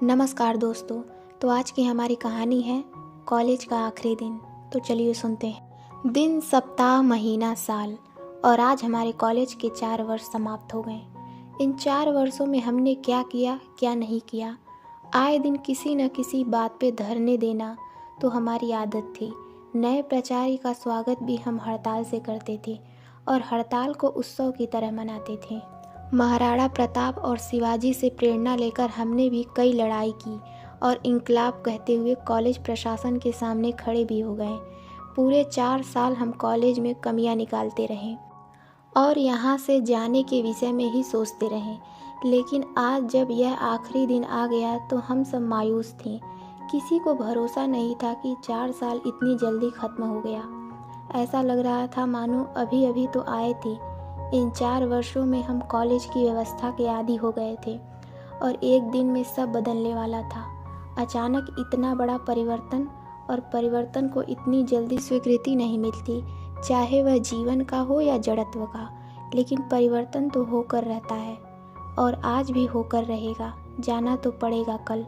नमस्कार दोस्तों। तो आज की हमारी कहानी है कॉलेज का आखिरी दिन। तो चलिए सुनते हैं। दिन, सप्ताह, महीना, साल और आज हमारे कॉलेज के 4 वर्ष समाप्त हो गए। इन 4 वर्षों में हमने क्या किया, क्या नहीं किया। आए दिन किसी न किसी बात पे धरने देना तो हमारी आदत थी। नए प्राचार्य का स्वागत भी हम हड़ताल से करते थे और हड़ताल को उत्सव की तरह मनाते थे। महाराणा प्रताप और शिवाजी से प्रेरणा लेकर हमने भी कई लड़ाई की और इंकलाब कहते हुए कॉलेज प्रशासन के सामने खड़े भी हो गए। पूरे 4 साल हम कॉलेज में कमियां निकालते रहे और यहाँ से जाने के विषय में ही सोचते रहे। लेकिन आज जब यह आखिरी दिन आ गया तो हम सब मायूस थे। किसी को भरोसा नहीं था कि 4 साल इतनी जल्दी खत्म हो गया। ऐसा लग रहा था मानो अभी अभी तो आए थे। इन 4 वर्षों में हम कॉलेज की व्यवस्था के आदी हो गए थे और एक दिन में सब बदलने वाला था। अचानक इतना बड़ा परिवर्तन, और परिवर्तन को इतनी जल्दी स्वीकृति नहीं मिलती, चाहे वह जीवन का हो या जड़त्व का। लेकिन परिवर्तन तो होकर रहता है और आज भी होकर रहेगा। जाना तो पड़ेगा कल।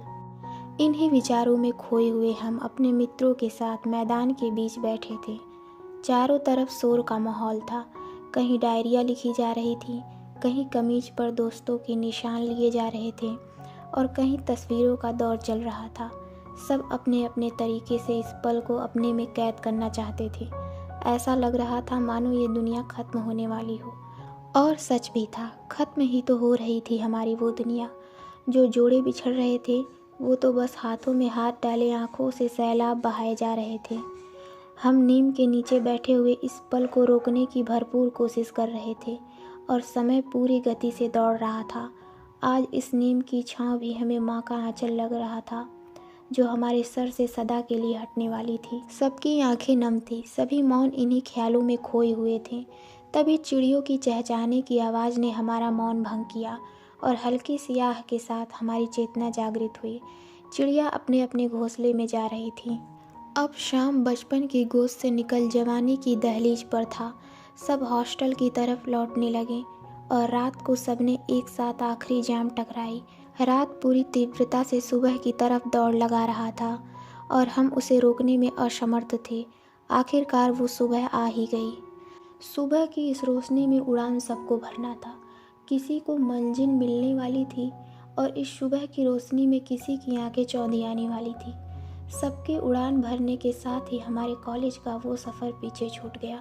इन्हीं विचारों में खोए हुए हम अपने मित्रों के साथ मैदान के बीच बैठे थे। चारों तरफ शोर का माहौल था। कहीं डायरिया लिखी जा रही थी, कहीं कमीज पर दोस्तों के निशान लिए जा रहे थे और कहीं तस्वीरों का दौर चल रहा था। सब अपने अपने तरीके से इस पल को अपने में कैद करना चाहते थे। ऐसा लग रहा था मानो ये दुनिया खत्म होने वाली हो। और सच भी था, खत्म ही तो हो रही थी हमारी वो दुनिया। जो जोड़े बिछड़ रहे थे वो तो बस हाथों में हाथ डाले आंखों से सैलाब बहाए जा रहे थे। हम नीम के नीचे बैठे हुए इस पल को रोकने की भरपूर कोशिश कर रहे थे और समय पूरी गति से दौड़ रहा था। आज इस नीम की छांव भी हमें माँ का आंचल लग रहा था, जो हमारे सर से सदा के लिए हटने वाली थी। सबकी आंखें नम थी, सभी मौन इन्हीं ख्यालों में खोए हुए थे। तभी चिड़ियों की चहचहाने की आवाज़ ने हमारा मौन भंग किया और हल्की सी आह के साथ हमारी चेतना जागृत हुई। चिड़िया अपने अपने घोंसले में जा रही थी। अब शाम बचपन की गोद से निकल जवानी की दहलीज पर था। सब हॉस्टल की तरफ लौटने लगे और रात को सबने एक साथ आखिरी जाम टकराई। रात पूरी तीव्रता से सुबह की तरफ दौड़ लगा रहा था और हम उसे रोकने में असमर्थ थे। आखिरकार वो सुबह आ ही गई। सुबह की इस रोशनी में उड़ान सबको भरना था। किसी को मंजिल मिलने वाली थी और इस सुबह की रोशनी में किसी की आंखें चौंधियाने वाली थी। सबके उड़ान भरने के साथ ही हमारे कॉलेज का वो सफ़र पीछे छूट गया।